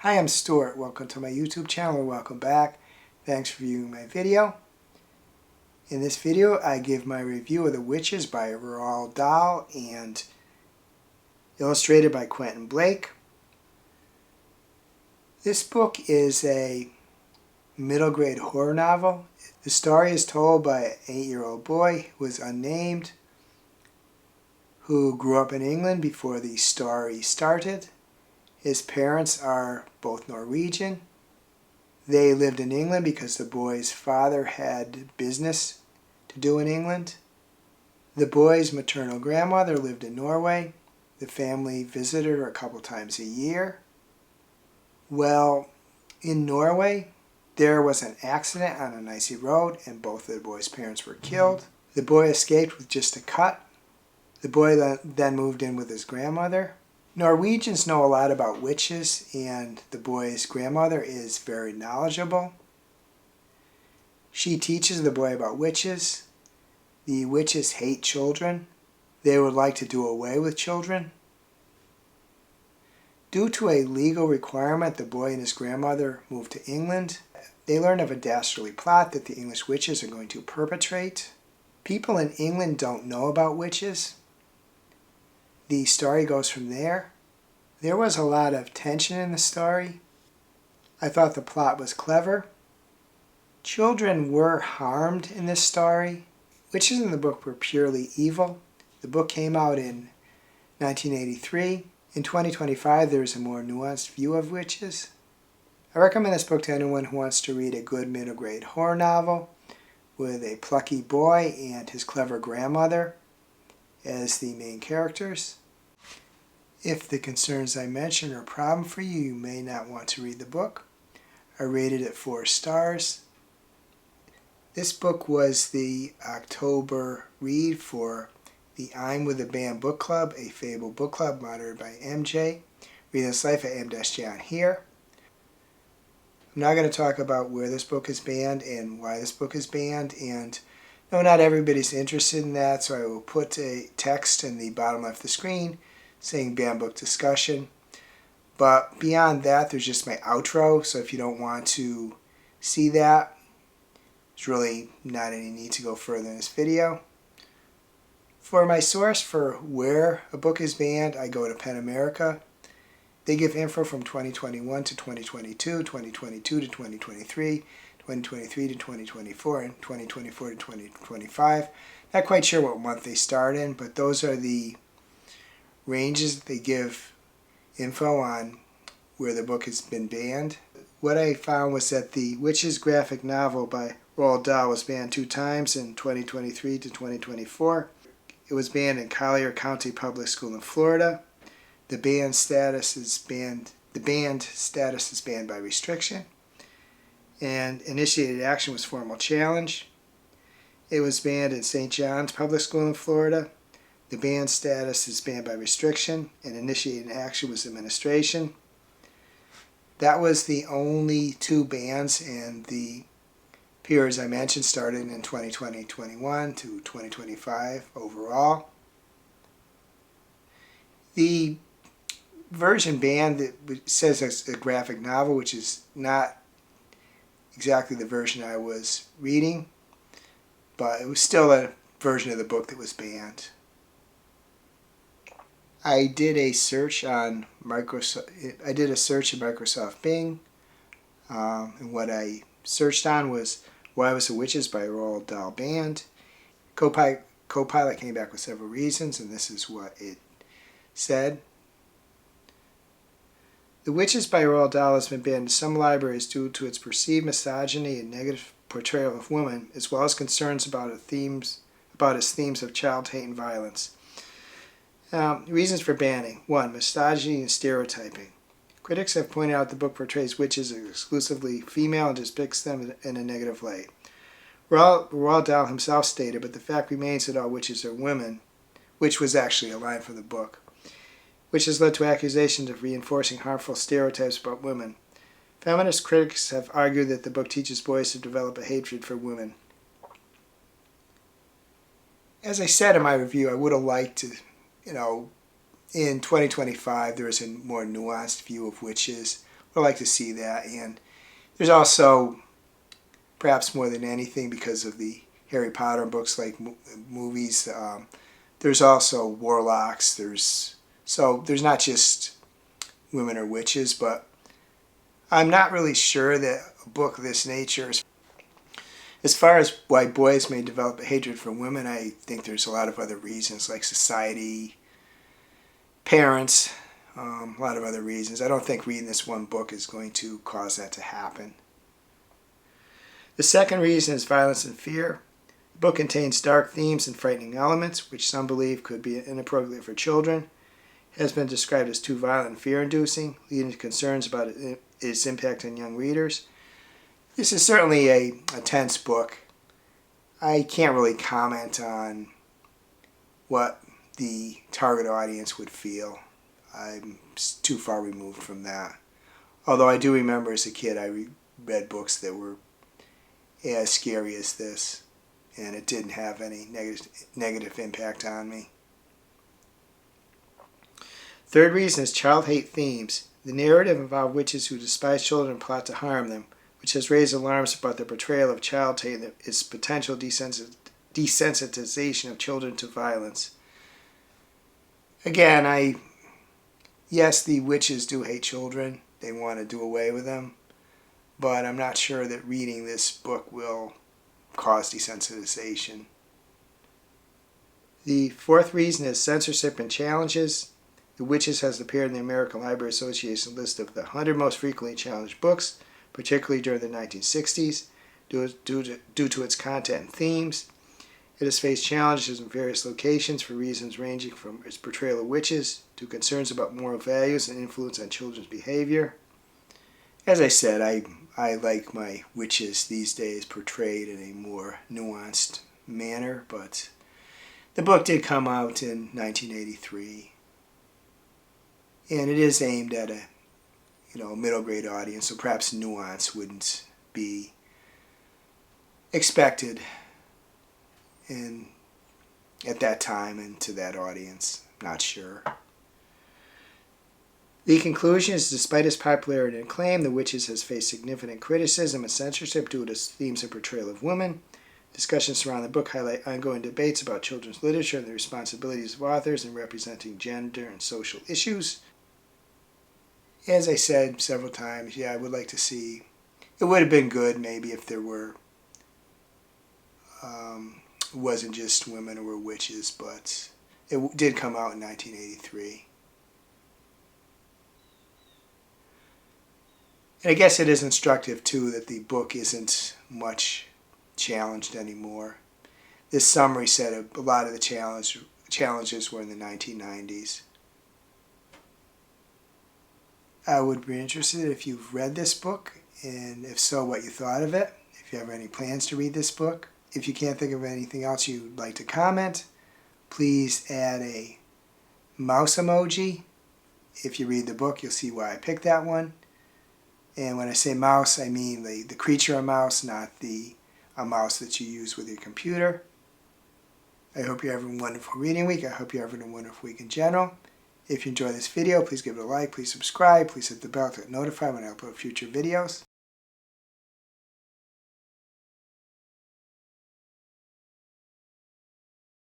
Hi, I'm Stuart. Welcome to my YouTube channel and welcome back. Thanks for viewing my video. In this video, I give my review of The Witches by Roald Dahl and illustrated by Quentin Blake. This book is a middle grade horror novel. The story is told by an 8-year-old boy who is unnamed, who grew up in England before the story started. His parents are both Norwegian. They lived in England because the boy's father had business to do in England. The boy's maternal grandmother lived in Norway. The family visited her a couple times a year. Well, in Norway, there was an accident on an icy road and both of the boy's parents were killed. The boy escaped with just a cut. The boy then moved in with his grandmother. Norwegians know a lot about witches, and the boy's grandmother is very knowledgeable. She teaches the boy about witches. The witches hate children. They would like to do away with children. Due to a legal requirement, the boy and his grandmother moved to England. They learn of a dastardly plot that the English witches are going to perpetrate. People in England don't know about witches. The story goes from there. There was a lot of tension in the story. I thought the plot was clever. Children were harmed in this story. Witches in the book were purely evil. The book came out in 1983. In 2025, there is a more nuanced view of witches. I recommend this book to anyone who wants to read a good middle grade horror novel with a plucky boy and his clever grandmother as the main characters. If the concerns I mentioned are a problem for you, you may not want to read the book. I rated it 4 stars. This book was the October read for the I'm With a Band book club, a Fable book club moderated by MJ. Read this life at M-J on here. I'm not going to talk about where this book is banned and why this book is banned, and no, not everybody's interested in that, so I will put a text in the bottom left of the screen saying banned book discussion. But beyond that, there's just my outro, so if you don't want to see that, there's really not any need to go further in this video. For my source for where a book is banned, I go to PEN America. They give info from 2021 to 2022, 2022 to 2023, 2023 to 2024, and 2024 to 2025. Not quite sure what month they start in, but those are the ranges that they give info on where the book has been banned. What I found was that the Witches graphic novel by Roald Dahl was banned 2 times in 2023 to 2024. It was banned in Collier County Public School in Florida. The banned status is banned by restriction. And initiated action was formal challenge. It was banned in St. John's Public School in Florida. The ban status is banned by restriction, and initiated action was administration. That was the only 2 bans, and the periods I mentioned started in 2020-21 to 2025 overall. The version banned that says it's a graphic novel, which is not exactly the version I was reading, but it was still a version of the book that was banned. I did a search on Microsoft. I did a search in Microsoft Bing, and what I searched on was "Why Was the Witches" by Roald Dahl banned. Copilot came back with several reasons, and this is what it said. The Witches by Roald Dahl has been banned in some libraries due to its perceived misogyny and negative portrayal of women, as well as concerns about its themes of child hate and violence. Reasons for banning. 1. Misogyny and stereotyping. Critics have pointed out the book portrays witches as exclusively female and depicts them in a negative light. Roald Dahl himself stated, but the fact remains that all witches are women, which was actually a line from the book, which has led to accusations of reinforcing harmful stereotypes about women. Feminist critics have argued that the book teaches boys to develop a hatred for women. As I said in my review, I would have liked to, in 2025, there is a more nuanced view of witches I'd like to see that. And there's also, perhaps more than anything, because of the Harry Potter books, like movies, there's also warlocks. So there's not just women are witches, but I'm not really sure that a book of this nature, as far as why boys may develop a hatred for women, I think there's a lot of other reasons, like society, parents, a lot of other reasons. I don't think reading this one book is going to cause that to happen. The second reason is violence and fear. The book contains dark themes and frightening elements, which some believe could be inappropriate for children. It has been described as too violent and fear-inducing, leading to concerns about its impact on young readers. This is certainly a tense book. I can't really comment on what the target audience would feel. I'm too far removed from that. Although I do remember as a kid I read books that were as scary as this, and it didn't have any negative impact on me. Third reason is child hate themes. The narrative involved witches who despise children and plot to harm them, which has raised alarms about the portrayal of child hate and its potential desensitization of children to violence. Again, yes, the witches do hate children. They want to do away with them. But I'm not sure that reading this book will cause desensitization. The fourth reason is censorship and challenges. The Witches has appeared in the American Library Association list of the 100 most frequently challenged books, particularly during the 1960s, due to its content and themes. It has faced challenges in various locations for reasons ranging from its portrayal of witches to concerns about moral values and influence on children's behavior. As I said, I like my witches these days portrayed in a more nuanced manner, but the book did come out in 1983, and it is aimed at a middle grade audience, so perhaps nuance wouldn't be expected at that time and to that audience. Not sure. The conclusion is, despite its popularity and acclaim, The Witches has faced significant criticism and censorship due to its themes and portrayal of women. Discussions surrounding the book highlight ongoing debates about children's literature and the responsibilities of authors in representing gender and social issues. As I said several times, I would like to see, it would have been good maybe if there wasn't just women who were witches, but it did come out in 1983. And I guess it is instructive, too, that the book isn't much challenged anymore. This summary said a lot of the challenges were in the 1990s. I would be interested if you've read this book, and if so, what you thought of it. If you have any plans to read this book. If you can't think of anything else you'd like to comment, please add a mouse emoji. If you read the book, you'll see why I picked that one. And when I say mouse, I mean the creature a mouse, not a mouse that you use with your computer. I hope you're having a wonderful reading week. I hope you're having a wonderful week in general. If you enjoy this video, please give it a like, please subscribe, please hit the bell to get notified when I upload future videos.